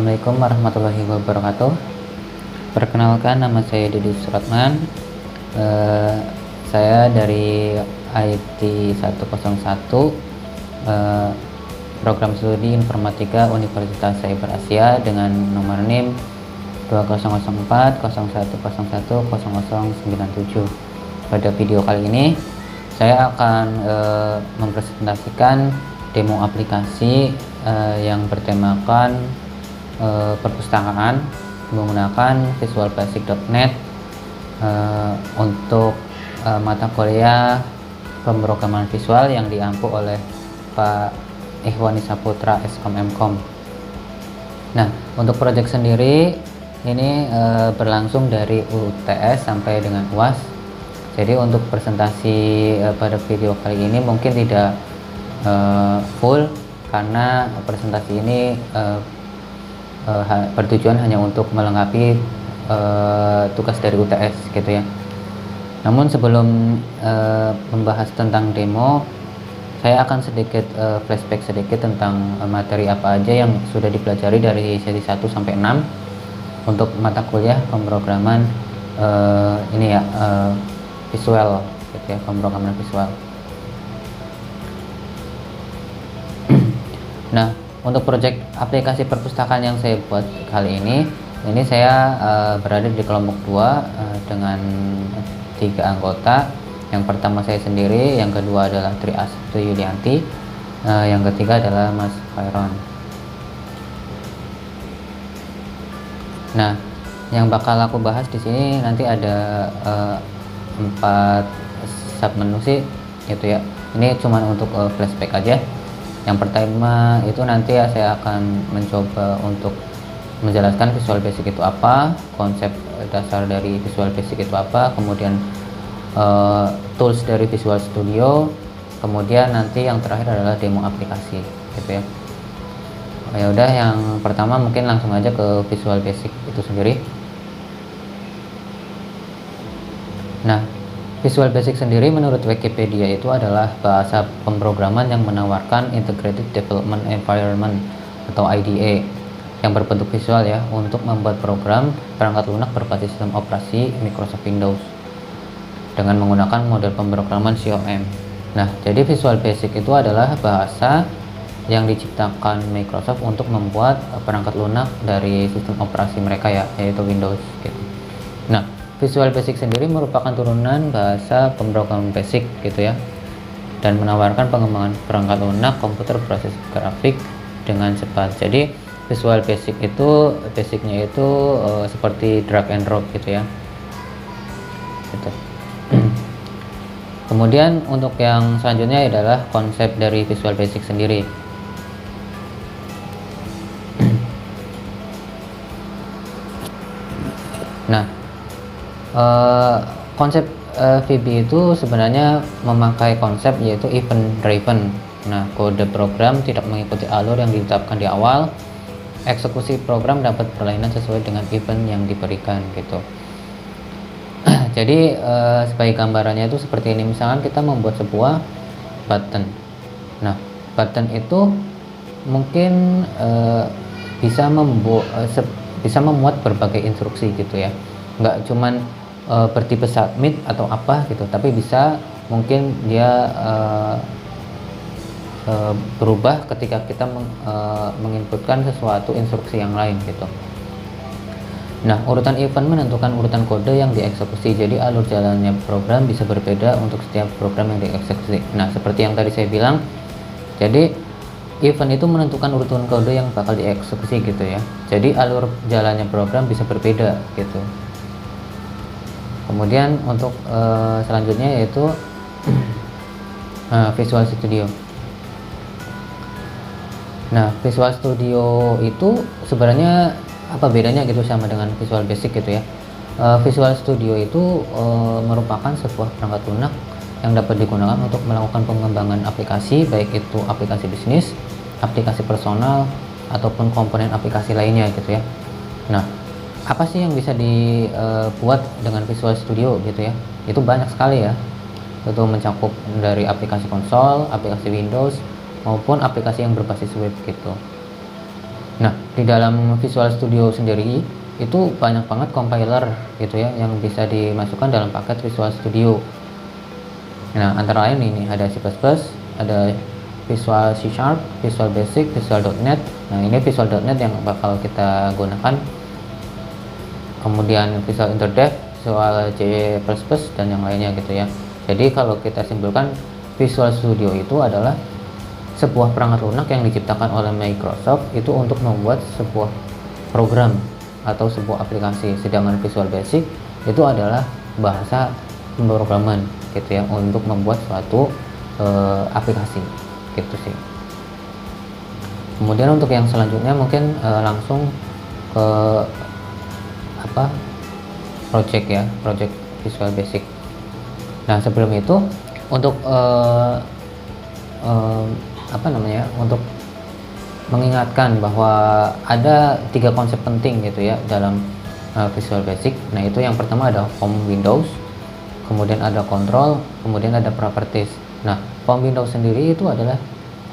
Assalamualaikum warahmatullahi wabarakatuh. Perkenalkan, nama saya Dedi Suratman. Saya dari IT 101, Program Studi Informatika Universitas Cyber Asia dengan nomor NIM 2004 0101 0097. Pada video kali ini saya akan mempresentasikan demo aplikasi yang bertemakan perpustakaan menggunakan visualbasic.net untuk mata kuliah pemrograman visual yang diampu oleh Pak Ikhwani Saputra Skom. Nah, untuk proyek sendiri ini berlangsung dari UTS sampai dengan UAS. Jadi untuk presentasi pada video kali ini mungkin tidak full karena presentasi ini bertujuan hanya untuk melengkapi tugas dari UTS gitu ya. Namun sebelum membahas tentang demo, saya akan sedikit flashback sedikit tentang materi apa aja yang sudah dipelajari dari sesi 1 sampai 6 untuk mata kuliah pemrograman ini ya, visual gitu ya, pemrograman visual. Nah, untuk proyek aplikasi perpustakaan yang saya buat kali ini saya berada di kelompok 2 dengan 3 anggota. Yang pertama saya sendiri, yang kedua adalah Tri Astu Yulianti, yang ketiga adalah Mas Khairon. Nah, yang bakal aku bahas di sini nanti ada 4 sub menu sih gitu ya. Ini cuman untuk flashback aja. Yang pertama itu nanti ya saya akan mencoba untuk menjelaskan Visual Basic itu apa, konsep dasar dari Visual Basic itu apa, kemudian tools dari Visual Studio, kemudian nanti yang terakhir adalah demo aplikasi gitu ya. Ya udah, yang pertama mungkin langsung aja ke Visual Basic itu sendiri. Nah, Visual Basic sendiri menurut Wikipedia itu adalah bahasa pemrograman yang menawarkan Integrated Development Environment atau IDE yang berbentuk visual ya untuk membuat program perangkat lunak berbasis sistem operasi Microsoft Windows dengan menggunakan model pemrograman COM. Nah, jadi Visual Basic itu adalah bahasa yang diciptakan Microsoft untuk membuat perangkat lunak dari sistem operasi mereka ya, yaitu Windows gitu. Nah, Visual Basic sendiri merupakan turunan bahasa pemrograman Basic gitu ya, dan menawarkan pengembangan perangkat lunak komputer berbasis grafik dengan cepat. Jadi Visual Basic itu basicnya itu seperti drag and drop gitu ya. Gitu. Kemudian untuk yang selanjutnya adalah konsep dari Visual Basic sendiri. Nah, konsep VB itu sebenarnya memakai konsep yaitu event driven. Nah, kode program tidak mengikuti alur yang ditetapkan di awal. Eksekusi program dapat berlainan sesuai dengan event yang diberikan gitu. Jadi sebagai gambarannya itu seperti ini. Misalkan kita membuat sebuah button. Nah, button itu mungkin bisa memuat berbagai instruksi gitu ya. Nggak cuman bertipe submit atau apa gitu, tapi bisa mungkin dia berubah ketika kita menginputkan sesuatu instruksi yang lain gitu. Nah, urutan event menentukan urutan kode yang dieksekusi, jadi alur jalannya program bisa berbeda untuk setiap program yang dieksekusi. Nah, seperti yang tadi saya bilang, jadi event itu menentukan urutan kode yang bakal dieksekusi gitu ya, jadi alur jalannya program bisa berbeda gitu. Kemudian untuk selanjutnya yaitu Visual Studio. Nah, Visual Studio itu sebenarnya apa bedanya gitu sama dengan Visual Basic gitu ya. Visual Studio itu merupakan sebuah perangkat lunak yang dapat digunakan untuk melakukan pengembangan aplikasi, baik itu aplikasi bisnis, aplikasi personal, ataupun komponen aplikasi lainnya gitu ya. Nah, apa sih yang bisa dibuat dengan Visual Studio gitu ya? Itu banyak sekali ya. Itu mencakup dari aplikasi konsol, aplikasi Windows, maupun aplikasi yang berbasis web gitu. Nah, di dalam Visual Studio sendiri itu banyak banget compiler gitu ya yang bisa dimasukkan dalam paket Visual Studio. Nah, antara lain ini ada C++, ada Visual C Sharp, Visual Basic, Visual.NET. Nah, ini Visual.NET yang bakal kita gunakan. Kemudian Visual InterDev, Visual C++, dan yang lainnya gitu ya. Jadi kalau kita simpulkan, Visual Studio itu adalah sebuah perangkat lunak yang diciptakan oleh Microsoft itu untuk membuat sebuah program atau sebuah aplikasi, sedangkan Visual Basic itu adalah bahasa pemrograman gitu ya untuk membuat suatu aplikasi gitu sih. Kemudian untuk yang selanjutnya mungkin langsung ke project ya, project Visual Basic. Nah, sebelum itu untuk untuk mengingatkan bahwa ada 3 konsep penting gitu ya dalam Visual Basic. Nah, itu yang pertama ada Form Windows, kemudian ada Control, kemudian ada Properties. Nah, Form Windows sendiri itu adalah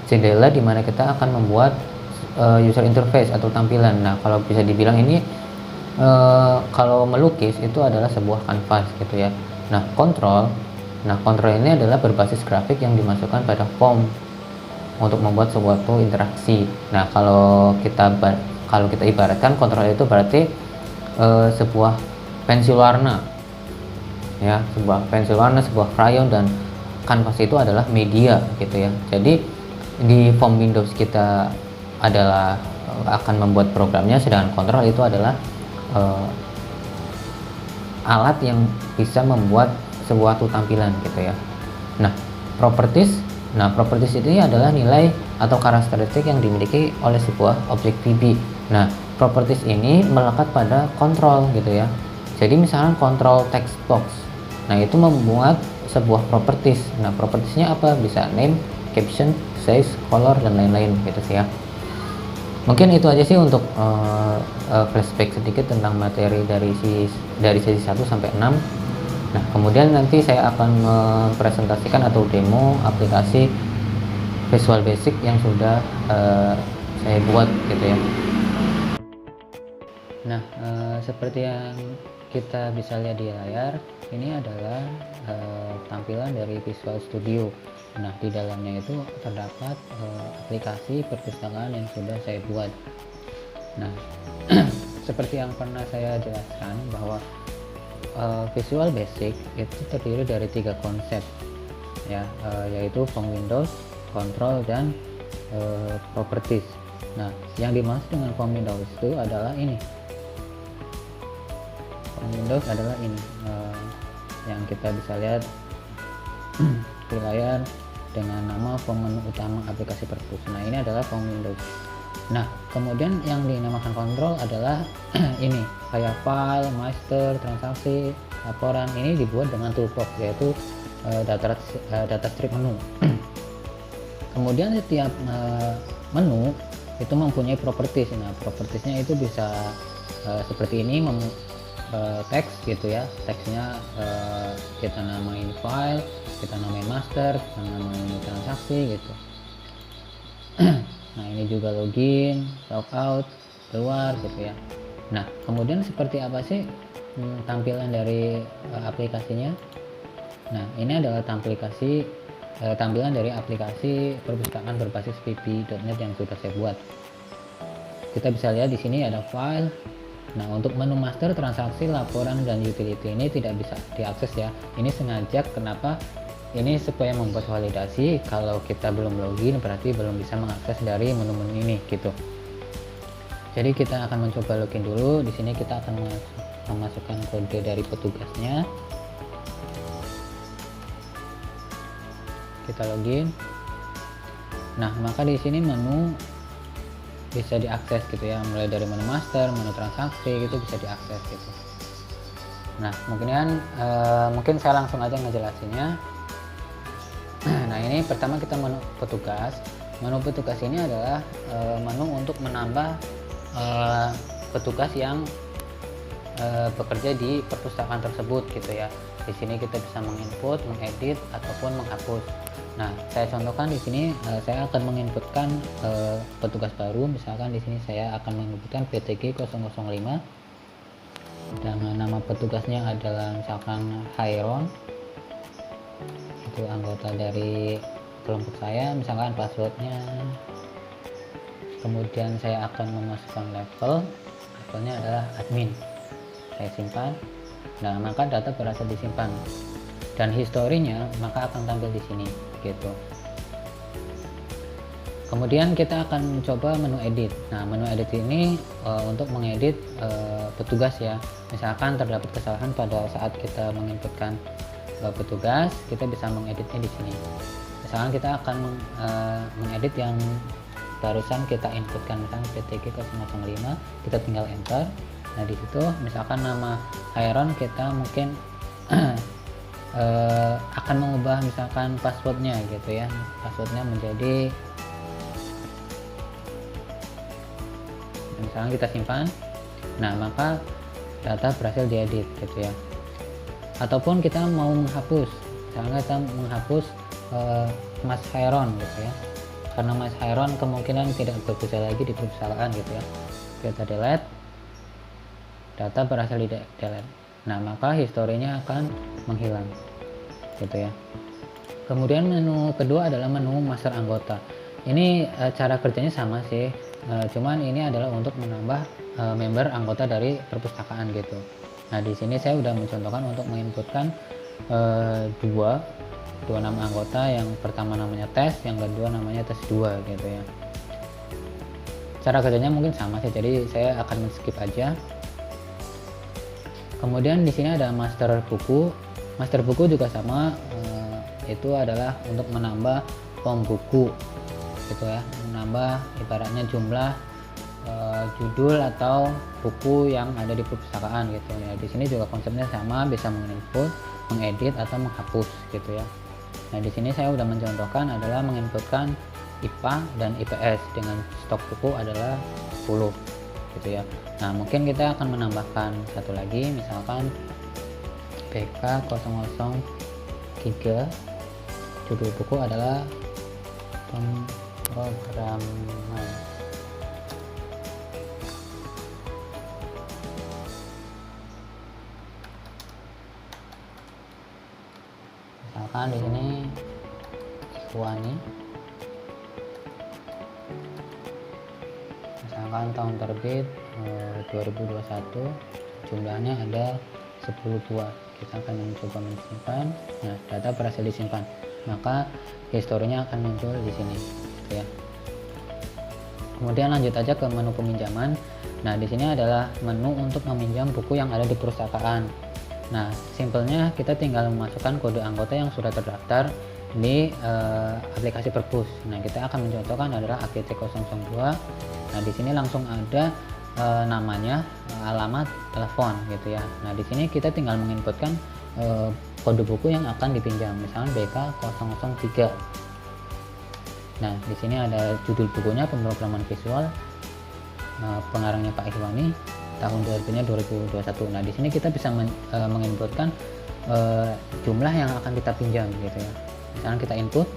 jendela di mana kita akan membuat user interface atau tampilan. Nah, kalau bisa dibilang ini kalau melukis itu adalah sebuah kanvas gitu ya. Nah, Control ini adalah berbasis grafik yang dimasukkan pada form untuk membuat suatu interaksi. Nah, kalau kita ibaratkan Control itu berarti sebuah pensil warna ya, sebuah pensil warna, sebuah crayon, dan kanvas itu adalah media gitu ya. Jadi di form Windows kita adalah akan membuat programnya, sedangkan Control itu adalah alat yang bisa membuat sebuah tampilan gitu ya. Nah, properties ini adalah nilai atau karakteristik yang dimiliki oleh sebuah objek VB. Nah, properties ini melekat pada control gitu ya. Jadi misalnya control text box. Nah, itu membuat sebuah properties. Nah, propertiesnya apa? Bisa name, caption, size, color, dan lain-lain gitu sih ya. Mungkin itu aja sih untuk flashback sedikit tentang materi dari sesi 1 sampai 6. Nah, kemudian nanti saya akan mempresentasikan atau demo aplikasi Visual Basic yang sudah saya buat gitu ya. Nah, seperti yang kita bisa lihat di layar, ini adalah tampilan dari Visual Studio. Nah, di dalamnya itu terdapat aplikasi perpustakaan yang sudah saya buat. Nah, seperti yang pernah saya jelaskan bahwa Visual Basic itu terdiri dari 3 konsep ya, yaitu Form Windows, Control, dan Properties. Nah, yang dimaksud dengan Form Windows itu adalah ini. Form Windows adalah ini yang kita bisa lihat di layar dengan nama form menu utama aplikasi perpus. Nah, ini adalah Form Windows. Nah, kemudian yang dinamakan Control adalah ini, kayak file, master, transaksi, laporan. Ini dibuat dengan toolbox, yaitu data strip menu. Kemudian setiap menu itu mempunyai properties. Nah, propertiesnya itu bisa seperti ini, teks gitu ya. Teksnya kita namain file, kita namain master, kita namain transaksi gitu. Nah, ini juga login, logout, keluar gitu ya. Nah, kemudian seperti apa sih tampilan dari aplikasinya? Nah, ini adalah tampilan dari aplikasi perpustakaan berbasis VB.NET yang sudah saya buat. Kita bisa lihat di sini ada file. Nah, untuk menu master, transaksi, laporan, dan utility ini tidak bisa diakses ya. Ini sengaja, kenapa? Ini supaya membuat validasi. Kalau kita belum login berarti belum bisa mengakses dari menu-menu ini gitu. Jadi kita akan mencoba login dulu. Di sini kita akan memasukkan kode dari petugasnya. Kita login. Nah, maka di sini menu bisa diakses gitu ya, mulai dari menu master, menu transaksi gitu bisa diakses gitu. Nah, mungkin saya langsung aja ngejelasinnya. Nah, ini pertama kita menu petugas. Menu petugas ini adalah menu untuk menambah petugas yang bekerja di perpustakaan tersebut gitu ya. Di sini kita bisa menginput, mengedit, ataupun menghapus. Nah, saya contohkan di sini, saya akan menginputkan petugas baru. Misalkan di sini saya akan menginputkan PTG 005 dengan nama petugasnya adalah misalkan Hairon, itu anggota dari kelompok saya, misalkan passwordnya. Kemudian saya akan memasukkan levelnya adalah admin. Saya simpan. Nah, maka data berhasil disimpan dan historinya maka akan tampil di sini gitu. Kemudian kita akan mencoba menu edit. Nah, menu edit ini untuk mengedit petugas ya. Misalkan terdapat kesalahan pada saat kita menginputkan petugas, kita bisa mengeditnya di sini. Misalkan kita akan mengedit yang barusan kita inputkan, misalkan PTG 005, kita tinggal enter. Nah, di situ misalkan nama Hairon, kita mungkin akan mengubah misalkan passwordnya gitu ya, passwordnya menjadi, misalkan kita simpan. Nah, maka data berhasil diedit gitu ya. Ataupun kita mau menghapus, misalkan kita menghapus Mas Hairon gitu ya, karena Mas Hairon kemungkinan tidak bekerja lagi di perusahaan gitu ya, kita delete, data berhasil di delete. Nah, maka historinya akan menghilang gitu ya. Kemudian menu kedua adalah menu master anggota. Ini cara kerjanya sama sih, cuman ini adalah untuk menambah member anggota dari perpustakaan gitu. Nah, di sini saya sudah mencontohkan untuk menginputkan dua nama anggota, yang pertama namanya tes, yang kedua namanya tes 2 gitu ya. Cara kerjanya mungkin sama sih, jadi saya akan skip aja. Kemudian di sini ada master buku. Master buku juga sama, itu adalah untuk menambah form buku gitu ya, menambah ibaratnya jumlah judul atau buku yang ada di perpustakaan gitu ya. Di sini juga konsepnya sama, bisa menginput, mengedit atau menghapus gitu ya. Nah, di sini saya sudah mencontohkan adalah menginputkan IPA dan IPS dengan stok buku adalah 10 gitu ya. Nah, mungkin kita akan menambahkan satu lagi, misalkan BK 003, judul buku adalah pemrograman. Misalkan di sini Ikhwani, misalkan tahun terbit 2021, jumlahnya ada 10 buah. Kita akan mencoba mensimpan. Nah, data berhasil disimpan, maka historinya akan muncul di sini gitu ya. Kemudian lanjut aja ke menu peminjaman. Nah, di sini adalah menu untuk meminjam buku yang ada di perpustakaan. Nah, simpelnya kita tinggal memasukkan kode anggota yang sudah terdaftar di aplikasi Perpus. Nah, kita akan mencontohkan adalah AGT 002. Nah, di sini langsung ada namanya, alamat, telepon gitu ya. Nah, di sini kita tinggal menginputkan kode buku yang akan dipinjam, misalnya BK 003. Nah, di sini ada judul bukunya pemrograman visual, pengarangnya Pak Ikhwani, tahun terbitnya 2021. Nah, di sini kita bisa menginputkan jumlah yang akan kita pinjam gitu ya. Misalnya kita input,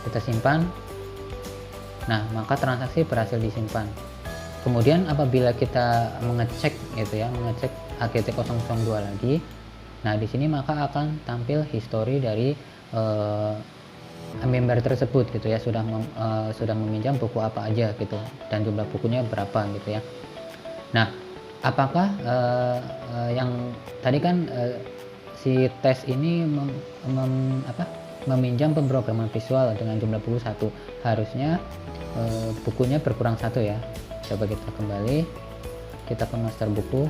kita simpan. Nah, maka transaksi berhasil disimpan. Kemudian apabila kita mengecek gitu ya, mengecek AGT 002 lagi, nah di sini maka akan tampil histori dari member tersebut gitu ya, sudah meminjam buku apa aja gitu, dan jumlah bukunya berapa gitu ya. Nah, apakah yang tadi kan si tes ini meminjam pemrograman visual dengan jumlah buku 1, harusnya bukunya berkurang 1 ya. Coba kita kembali, kita ke master buku.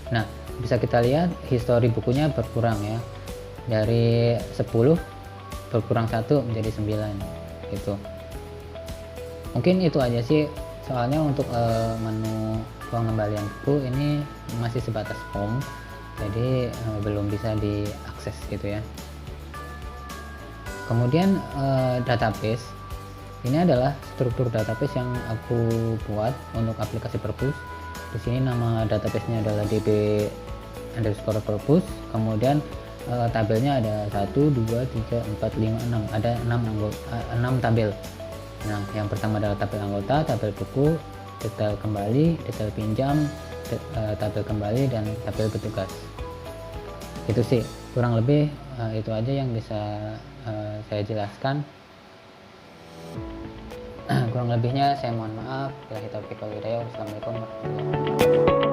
Nah, bisa kita lihat histori bukunya berkurang ya, dari 10 berkurang 1 menjadi 9 gitu. Mungkin itu aja sih, soalnya untuk menu pengembalian buku ini masih sebatas form, jadi belum bisa diakses gitu ya. Kemudian database. Ini adalah struktur database yang aku buat untuk aplikasi Perpus. Di sini nama databasenya adalah db_perpus. Kemudian tabelnya ada 1, 2, 3, 4, 5, 6, ada 6 tabel. Nah, yang pertama adalah tabel anggota, tabel buku, detail kembali, detail pinjam, tabel kembali, dan tabel petugas. Itu sih kurang lebih itu aja yang bisa saya jelaskan. Kurang lebihnya saya mohon maaf. Wassalamualaikum warahmatullahi wabarakatuh.